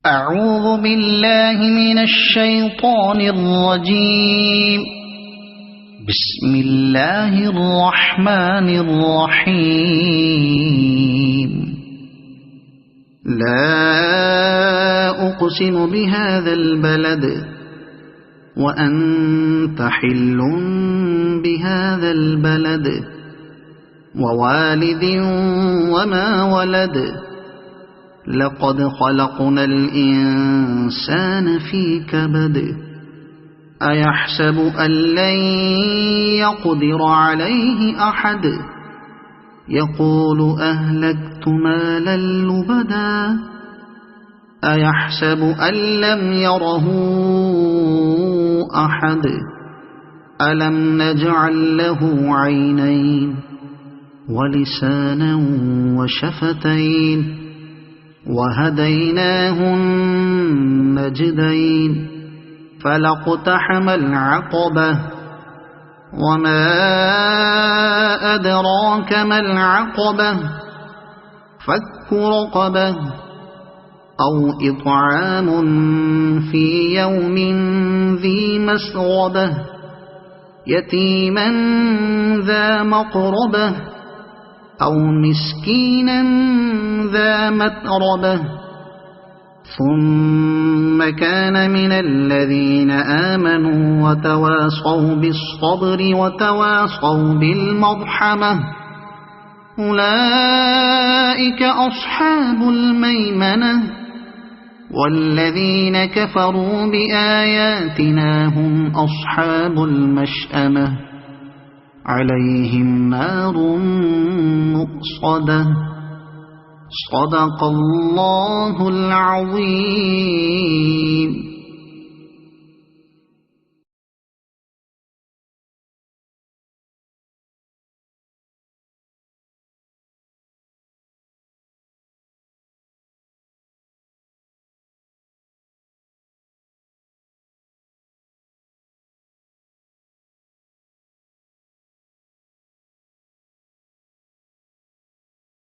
أعوذ بالله من الشيطان الرجيم. بسم الله الرحمن الرحيم. لا أقسم بهذا البلد وأنت حل بهذا البلد ووالد وما ولد لقد خلقنا الإنسان في كبد أيحسب أن لن يقدر عليه أحد يقول أهلكت مالا لبدا أيحسب أن لم يره أحد ألم نجعل له عينين ولسانا وشفتين وهديناه النجدين فلاقتحم العقبة وما أدراك ما العقبة فك رقبة أو إطعام في يوم ذي مسغبة يتيما ذا مقربة أو مسكينا ذا متربة ثم كان من الذين آمنوا وتواصوا بالصبر وتواصوا بالمرحمة أولئك أصحاب الميمنة والذين كفروا بآياتنا هم أصحاب المشأمة عليهم نار مؤصدة. صدق الله العظيم.